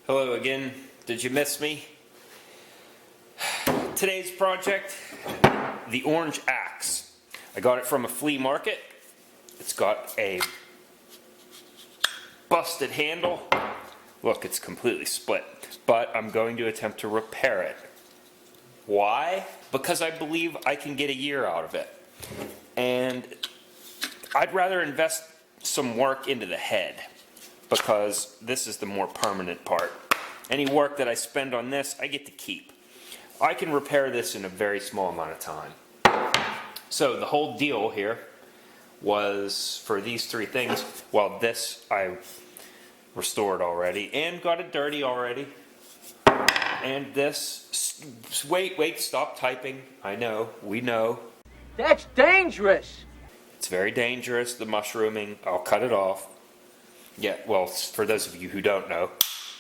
Hello again. Did you miss me? Today's project, the orange axe. I got it from a flea market. It's got a busted handle. Look, it's completely split, but I'm going to attempt to repair it. Why? Because I believe I can get a year out of it. And I'd rather invest some work into the head, because this is the more permanent part. Any work that I spend on this, I get to keep. I can repair this in a very small amount of time. So the whole deal here was for these three things. Well, this I restored already and got it dirty already. And this, wait, stop typing. I know, we know. That's dangerous. It's very dangerous, the mushrooming. I'll cut it off. Yeah, well, for those of you who don't know,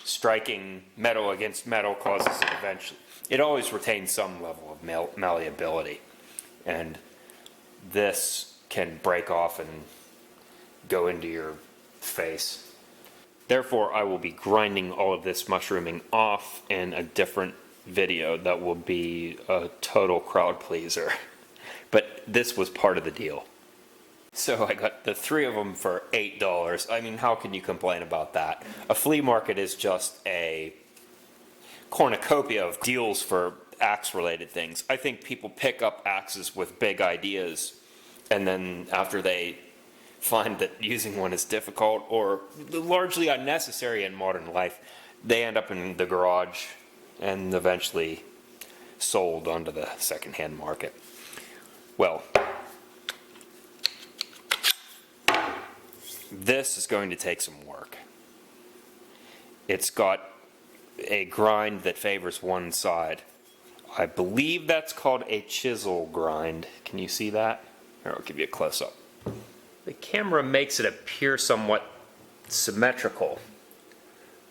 striking metal against metal causes it eventually. It always retains some level of malleability. And this can break off and go into your face. Therefore, I will be grinding all of this mushrooming off in a different video that will be a total crowd pleaser. But this was part of the deal. So I got the three of them for $8. I mean, how can you complain about that? A flea market is just a cornucopia of deals for axe-related things. I think people pick up axes with big ideas, and then after they find that using one is difficult or largely unnecessary in modern life, they end up in the garage and eventually sold onto the secondhand market. Well, this is going to take some work. It's got a grind that favors one side. I believe that's called a chisel grind. Can you see that? Here, I'll give you a close-up. The camera makes it appear somewhat symmetrical,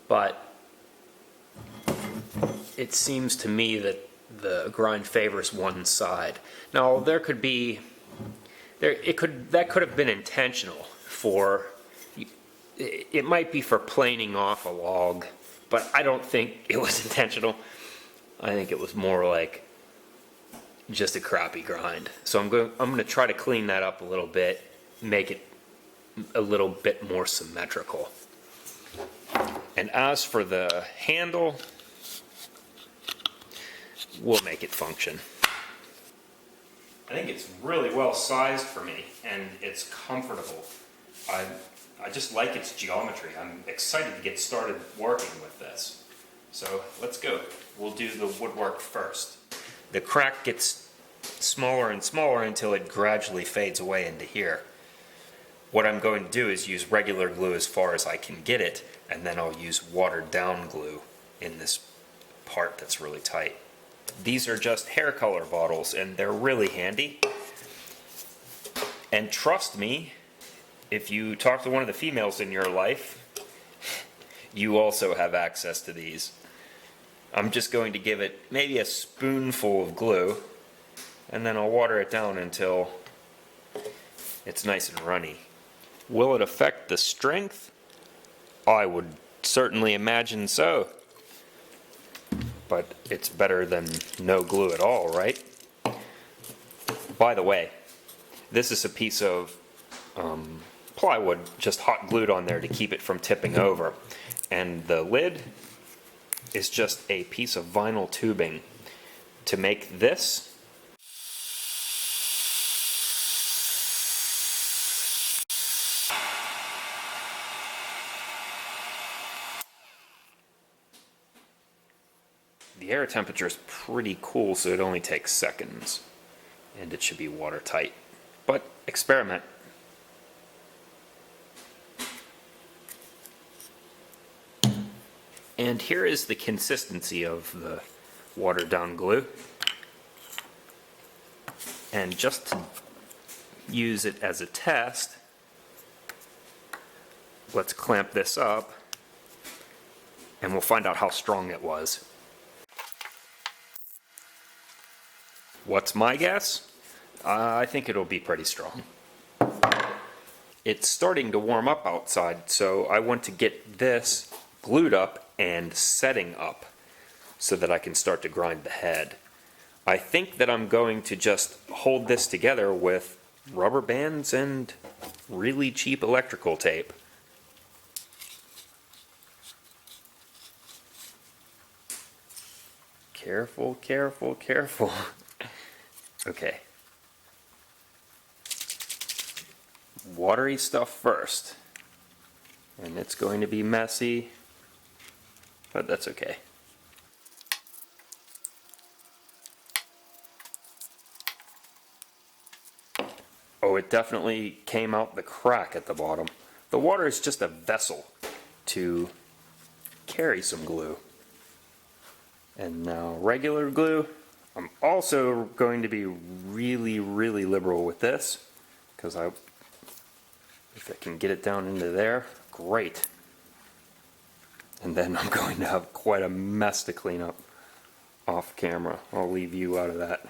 but it seems to me that the grind favors one side. Now, that could have been intentional. It might be for planing off a log, but I don't think it was intentional. I think it was more like just a crappy grind. So I'm going to try to clean that up a little bit, make it a little bit more symmetrical. And as for the handle, we'll make it function. I think it's really well sized for me, and it's comfortable. I just like its geometry. I'm excited to get started working with this. So let's go. We'll do the woodwork first. The crack gets smaller and smaller until it gradually fades away into here. What I'm going to do is use regular glue as far as I can get it, and then I'll use watered down glue in this part that's really tight. These are just hair color bottles, and they're really handy. And trust me, if you talk to one of the females in your life, you also have access to these. I'm just going to give it maybe a spoonful of glue, and then I'll water it down until it's nice and runny. Will it affect the strength? I would certainly imagine so. But it's better than no glue at all, right? By the way, this is a piece of plywood just hot glued on there to keep it from tipping over. And the lid is just a piece of vinyl tubing. To make this, the air temperature is pretty cool, so it only takes seconds. And it should be watertight. But experiment. And here is the consistency of the watered down glue. And just to use it as a test, let's clamp this up and we'll find out how strong it was. What's my guess? I think it'll be pretty strong. It's starting to warm up outside, so I want to get this glued up and setting up so that I can start to grind the head. I think that I'm going to just hold this together with rubber bands and really cheap electrical tape. Careful, careful, careful. Okay. Watery stuff first. And it's going to be messy, but that's okay. Oh, it definitely came out the crack at the bottom. The water is just a vessel to carry some glue. And now regular glue. I'm also going to be really, really liberal with this, because if I can get it down into there, great. And then I'm going to have quite a mess to clean up off camera. I'll leave you out of that.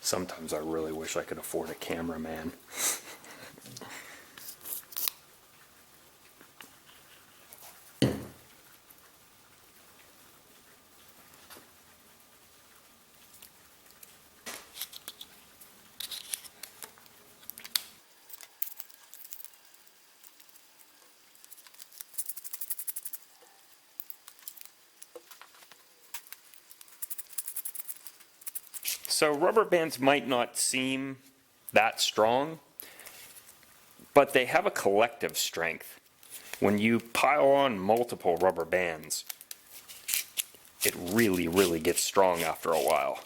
Sometimes I really wish I could afford a cameraman. So rubber bands might not seem that strong, but they have a collective strength. When you pile on multiple rubber bands, it really, really gets strong after a while.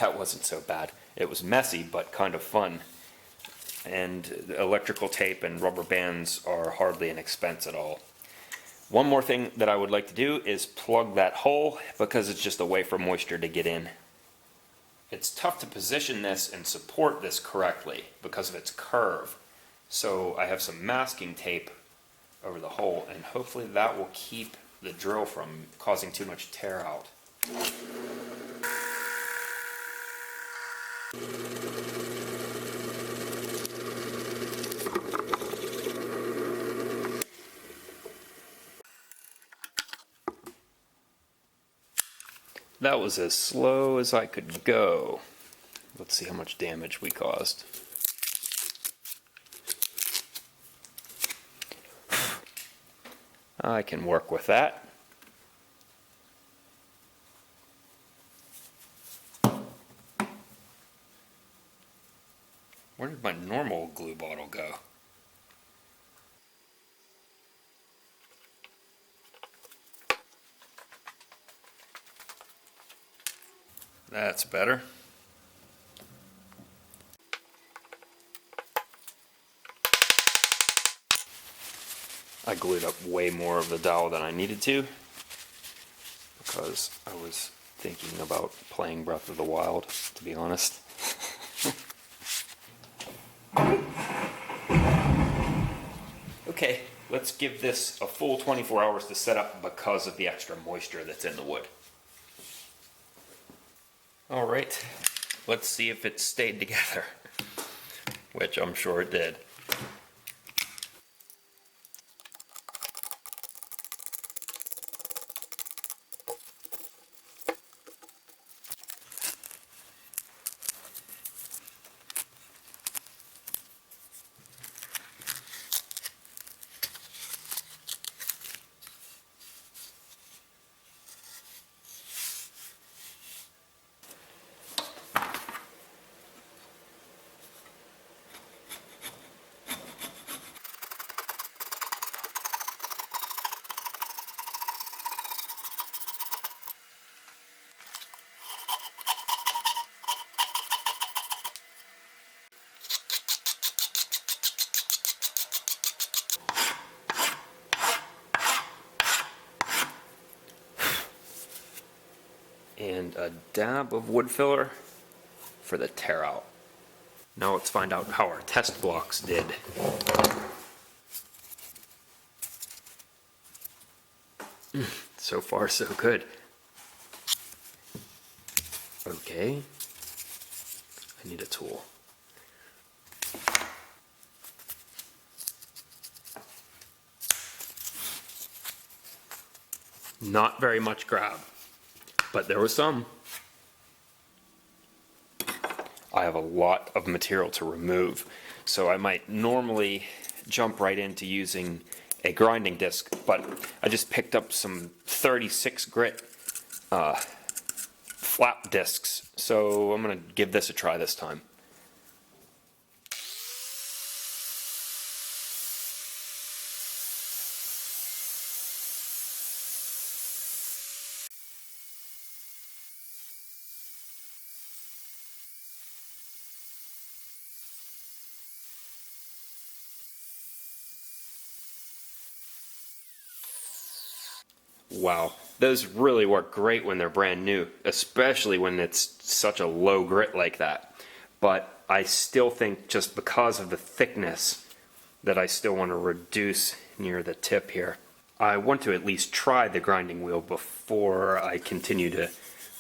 That wasn't so bad. It was messy, but kind of fun. And electrical tape and rubber bands are hardly an expense at all. One more thing that I would like to do is plug that hole, because it's just a way for moisture to get in. It's tough to position this and support this correctly because of its curve. So I have some masking tape over the hole, and hopefully that will keep the drill from causing too much tear out. That was as slow as I could go. Let's see how much damage we caused. I can work with that. Where did my normal glue bottle go? That's better. I glued up way more of the dowel than I needed to, because I was thinking about playing Breath of the Wild, to be honest. Okay, let's give this a full 24 hours to set up because of the extra moisture that's in the wood. Alright, let's see if it stayed together, which I'm sure it did. And a dab of wood filler for the tear out. Now let's find out how our test blocks did. So far, so good. Okay. I need a tool. Not very much grab, but there was some. I have a lot of material to remove, so I might normally jump right into using a grinding disc, but I just picked up some 36 grit flap discs, so I'm going to give this a try this time. Wow, those really work great when they're brand new, especially when it's such a low grit like that. But I still think just because of the thickness that I still want to reduce near the tip here. I want to at least try the grinding wheel before I continue to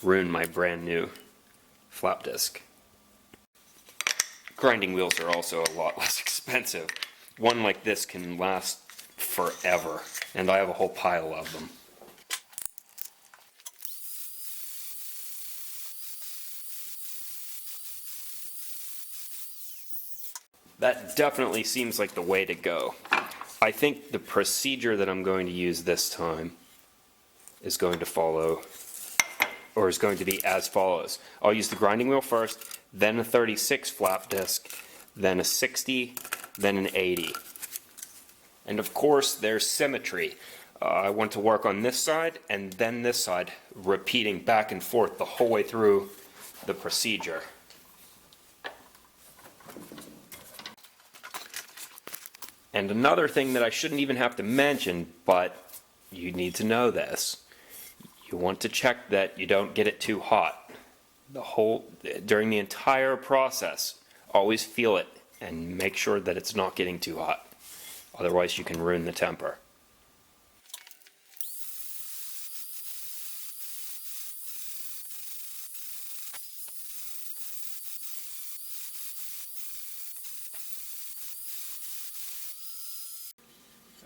ruin my brand new flap disc. Grinding wheels are also a lot less expensive. One like this can last forever, and I have a whole pile of them. That definitely seems like the way to go. I think the procedure that I'm going to use this time is going to follow, or is going to be as follows. I'll use the grinding wheel first, then a 36 flap disc, then a 60, then an 80. And of course there's symmetry. I want to work on this side and then this side, repeating back and forth the whole way through the procedure. And another thing that I shouldn't even have to mention, but you need to know this. You want to check that you don't get it too hot. During the entire process, always feel it and make sure that it's not getting too hot. Otherwise you can ruin the temper.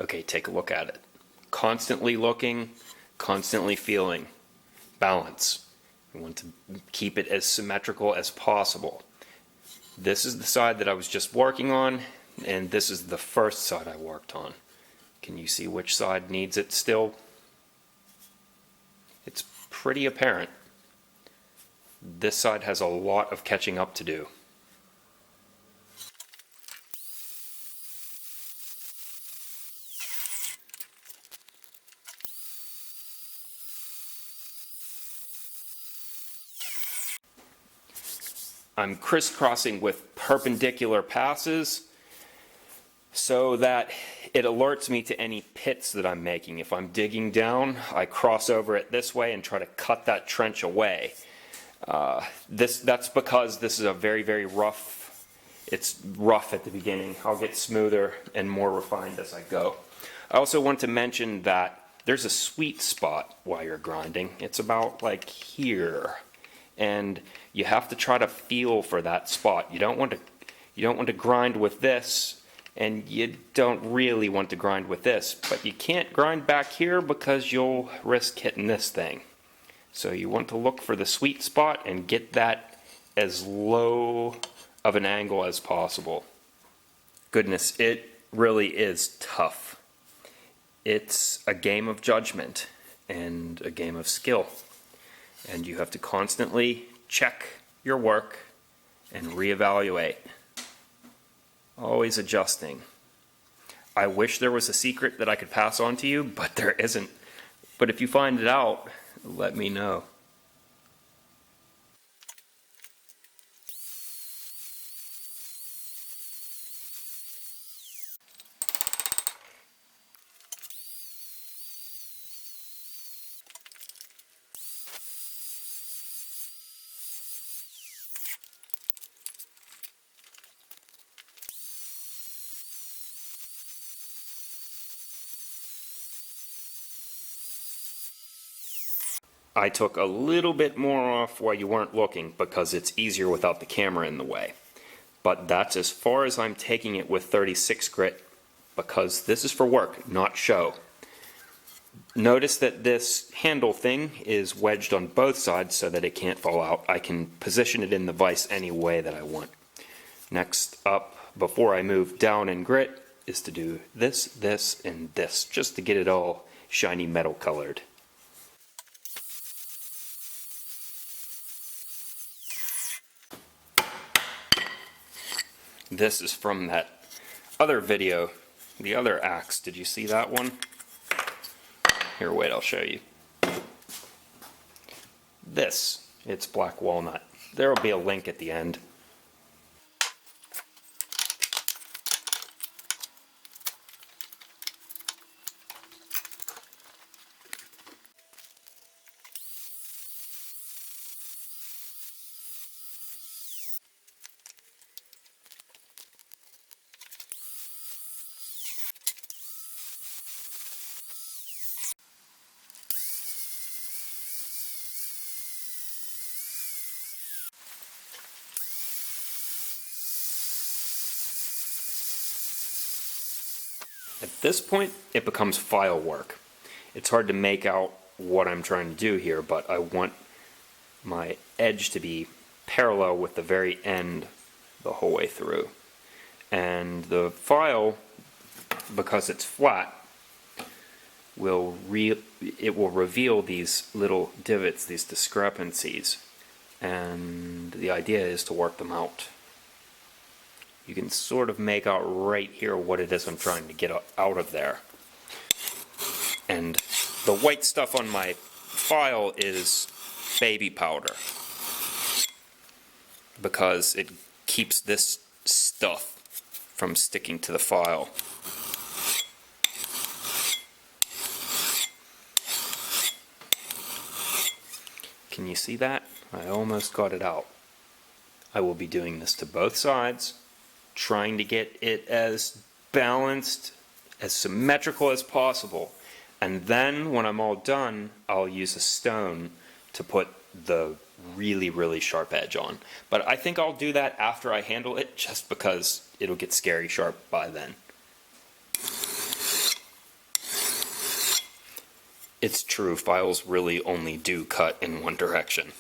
Okay, take a look at it. Constantly looking, constantly feeling. Balance. You want to keep it as symmetrical as possible. This is the side that I was just working on, and this is the first side I worked on. Can you see which side needs it still? It's pretty apparent. This side has a lot of catching up to do. I'm crisscrossing with perpendicular passes so that it alerts me to any pits that I'm making. If I'm digging down, I cross over it this way and try to cut that trench away. That's because this is a very, very rough, it's rough at the beginning. I'll get smoother and more refined as I go. I also want to mention that there's a sweet spot while you're grinding. It's about like here. And you have to try to feel for that spot. You don't want to grind with this, and you don't really want to grind with this, but you can't grind back here because you'll risk hitting this thing. So you want to look for the sweet spot and get that as low of an angle as possible. Goodness, it really is tough. It's a game of judgment and a game of skill. And you have to constantly check your work and reevaluate. Always adjusting. I wish there was a secret that I could pass on to you, but there isn't. But if you find it out, let me know. I took a little bit more off while you weren't looking because it's easier without the camera in the way. But that's as far as I'm taking it with 36 grit because this is for work, not show. Notice that this handle thing is wedged on both sides so that it can't fall out. I can position it in the vise any way that I want. Next up, before I move down in grit, is to do this, this, and this, just to get it all shiny metal colored. This is from that other video, the other axe. Did you see that one? Here, wait, I'll show you. This, it's black walnut. There will be a link at the end. At this point, it becomes file work. It's hard to make out what I'm trying to do here, but I want my edge to be parallel with the very end the whole way through. And the file, because it's flat, it will reveal these little divots, these discrepancies, and the idea is to work them out. You can sort of make out right here what it is I'm trying to get out of there. And the white stuff on my file is baby powder because it keeps this stuff from sticking to the file. Can you see that? I almost got it out. I will be doing this to both sides, trying to get it as balanced, as symmetrical as possible. And then when I'm all done, I'll use a stone to put the really, really sharp edge on. But I think I'll do that after I handle it, just because it'll get scary sharp by then. It's true, files really only do cut in one direction.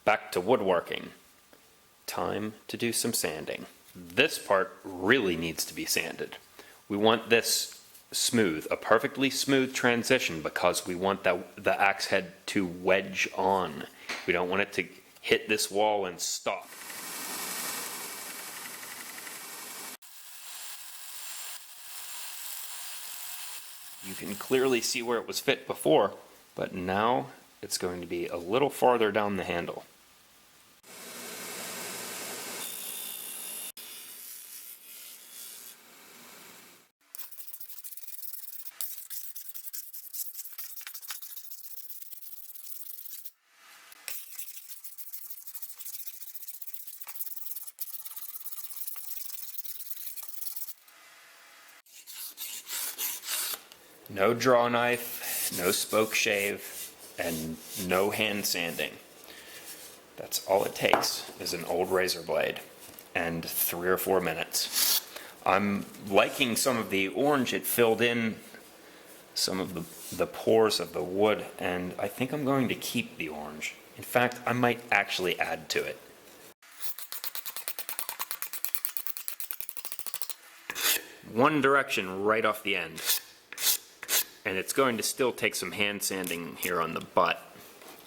Back to woodworking. Time to do some sanding. This part really needs to be sanded. We want this smooth, a perfectly smooth transition, because we want the axe head to wedge on. We don't want it to hit this wall and stop. You can clearly see where it was fit before, but now it's going to be a little farther down the handle. No draw knife, no spoke shave, and no hand sanding. That's all it takes is an old razor blade and 3 or 4 minutes. I'm liking some of the orange. It filled in some of the pores of the wood, and I think I'm going to keep the orange. In fact, I might actually add to it. One direction right off the end. And it's going to still take some hand sanding here on the butt.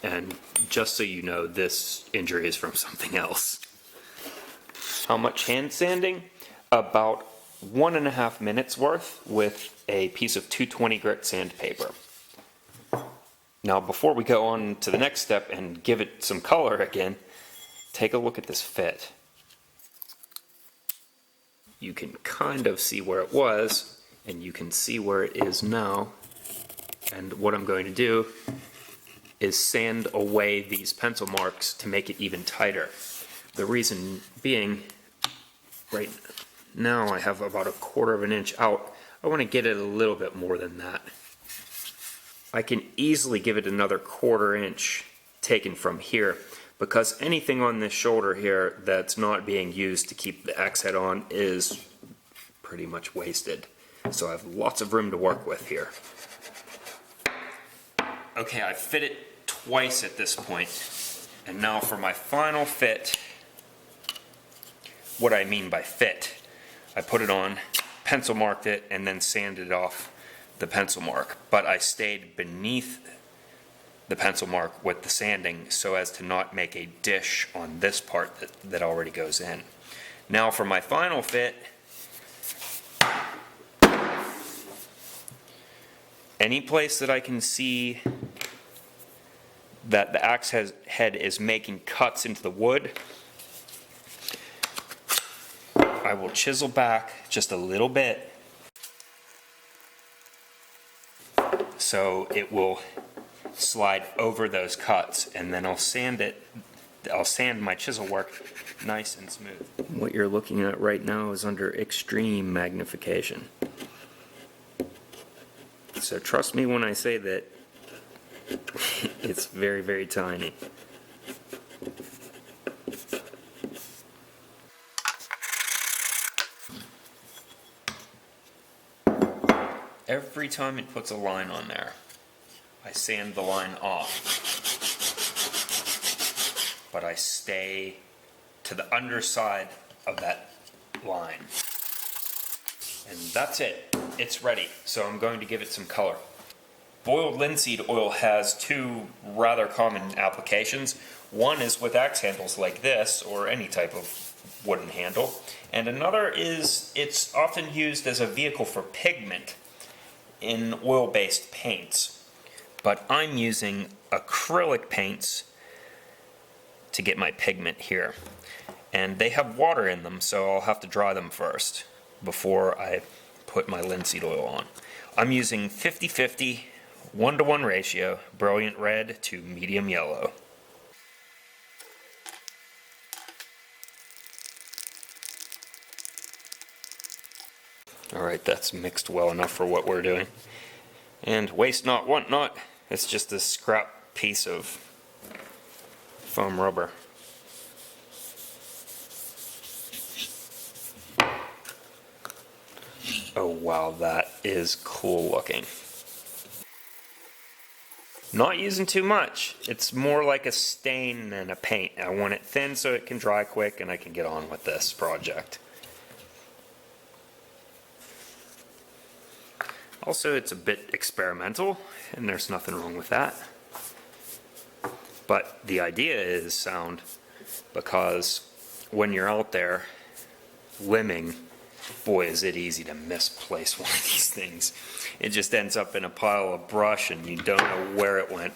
And just so you know, this injury is from something else. How much hand sanding? About 1.5 minutes worth with a piece of 220 grit sandpaper. Now before we go on to the next step and give it some color again, take a look at this fit. You can kind of see where it was, and you can see where it is now. And what I'm going to do is sand away these pencil marks to make it even tighter. The reason being, right Now I have about 1/4 of an inch out. I want to get it a little bit more than that. I can easily give it another 1/4 inch taken from here, because anything on this shoulder here that's not being used to keep the axe head on is pretty much wasted. So I have lots of room to work with here. Okay, I've fit it twice at this point. And now for my final fit. What I mean by fit, I put it on, pencil marked it, and then sanded off the pencil mark. But I stayed beneath the pencil mark with the sanding so as to not make a dish on this part that already goes in. Now for my final fit, any place that I can see that the axe head is making cuts into the wood, I will chisel back just a little bit so it will slide over those cuts, and then I'll sand my chisel work nice and smooth. What you're looking at right now is under extreme magnification. So trust me when I say that it's very, very tiny. Every time it puts a line on there, I sand the line off, but I stay to the underside of that line. And that's it. It's ready. So I'm going to give it some color. Boiled linseed oil has 2 rather common applications. One is with axe handles like this, or any type of wooden handle. And another is it's often used as a vehicle for pigment in oil-based paints. But I'm using acrylic paints to get my pigment here. And they have water in them, so I'll have to dry them first before I put my linseed oil on. I'm using 50-50, 1-to-1 ratio, brilliant red to medium yellow. Alright, that's mixed well enough for what we're doing. And waste not, want not. It's just a scrap piece of foam rubber. Oh wow, that is cool looking. Not using too much. It's more like a stain than a paint. I want it thin so it can dry quick and I can get on with this project. Also, it's a bit experimental, and there's nothing wrong with that. But the idea is sound, because when you're out there limbing, boy is it easy to misplace one of these things. It just ends up in a pile of brush and you don't know where it went.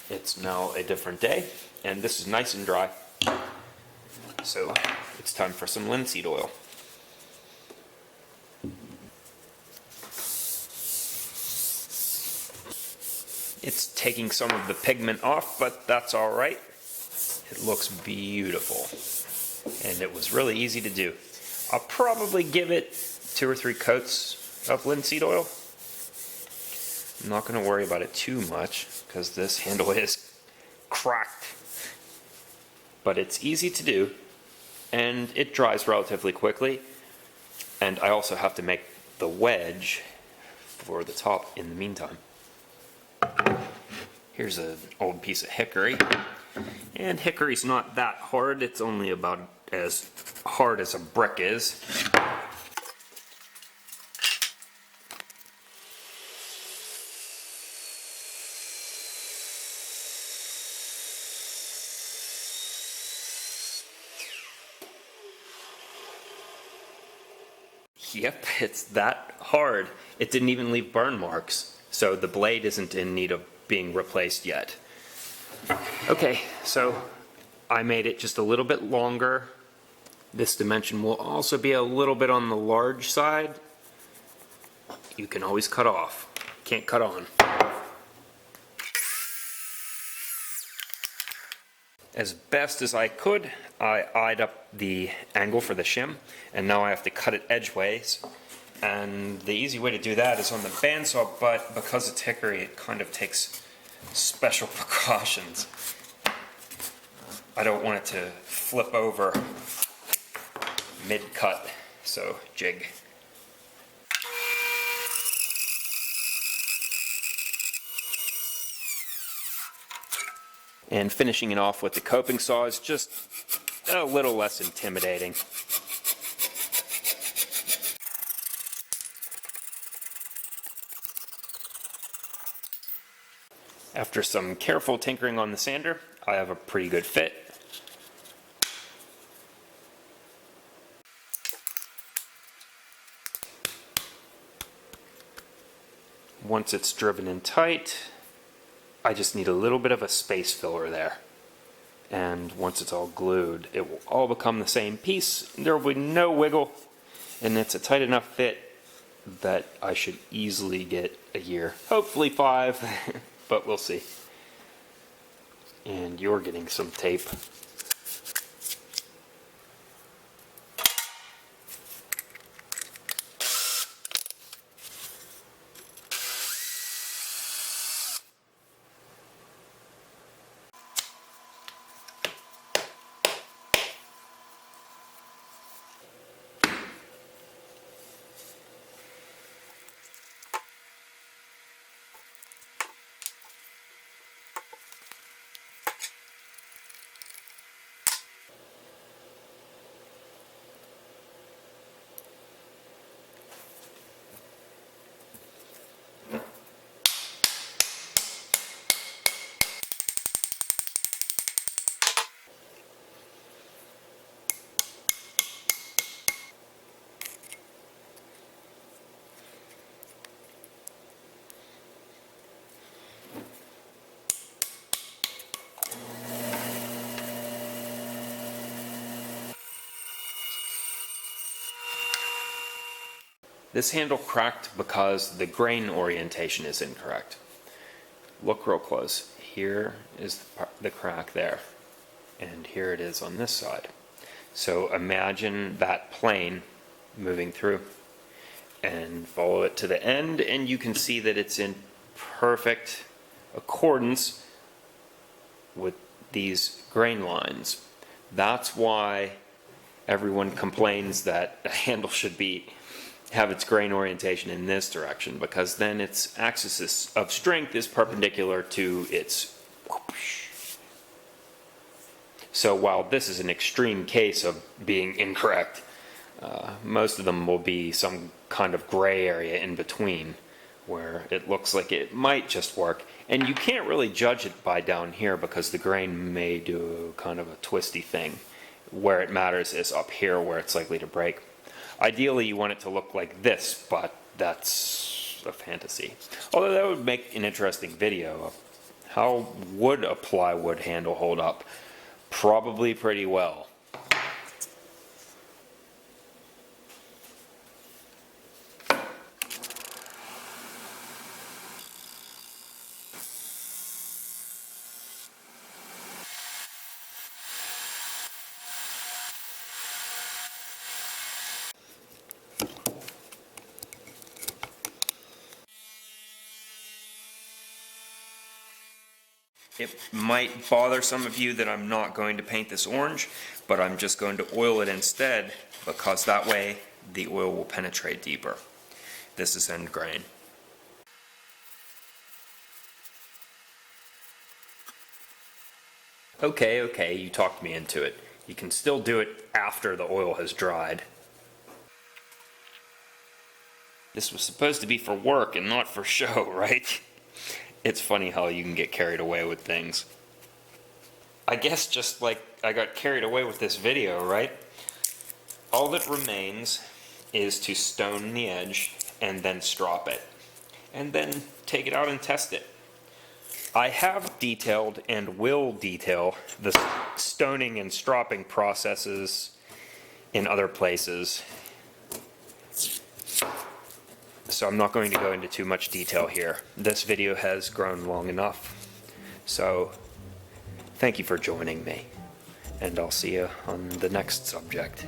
It's now a different day, and this is nice and dry. So it's time for some linseed oil. It's taking some of the pigment off, but that's all right. It looks beautiful, and it was really easy to do. I'll probably give it 2 or 3 coats of linseed oil. I'm not going to worry about it too much because this handle is cracked, but it's easy to do, and it dries relatively quickly. And I also have to make the wedge for the top in the meantime. Here's an old piece of hickory, and hickory's not that hard. It's only about as hard as a brick is. Yep, it's that hard. It didn't even leave burn marks, so the blade isn't in need of being replaced yet. Okay, so I made it just a little bit longer. This dimension will also be a little bit on the large side. You can always cut off, can't cut on. As best as I could, I eyed up the angle for the shim, and now I have to cut it edgeways. And the easy way to do that is on the bandsaw, but because it's hickory, it kind of takes special precautions. I don't want it to flip over mid-cut, so jig. And finishing it off with the coping saw is just a little less intimidating. After some careful tinkering on the sander, I have a pretty good fit. Once it's driven in tight, I just need a little bit of a space filler there. And once it's all glued, it will all become the same piece. There will be no wiggle, and it's a tight enough fit that I should easily get a year. Hopefully 5, but we'll see. And you're getting some tape. This handle cracked because the grain orientation is incorrect. Look real close. Here is the crack there, and here it is on this side. So imagine that plane moving through and follow it to the end, and you can see that it's in perfect accordance with these grain lines. That's why everyone complains that a handle should have its grain orientation in this direction, because then its axis of strength is perpendicular to its whoosh. So while this is an extreme case of being incorrect, most of them will be some kind of gray area in between where it looks like it might just work. And you can't really judge it by down here because the grain may do kind of a twisty thing. Where it matters is up here where it's likely to break. Ideally, you want it to look like this, but that's a fantasy. Although that would make an interesting video. How would a plywood handle hold up? Probably pretty well. It might bother some of you that I'm not going to paint this orange, but I'm just going to oil it instead, because that way the oil will penetrate deeper. This is end grain. Okay, you talked me into it. You can still do it after the oil has dried. This was supposed to be for work and not for show, right? It's funny how you can get carried away with things. I guess just like I got carried away with this video, right? All that remains is to stone the edge and then strop it. And then take it out and test it. I have detailed and will detail the stoning and stropping processes in other places. So I'm not going to go into too much detail here. This video has grown long enough. So Thank you for joining me, and I'll see you on the next subject.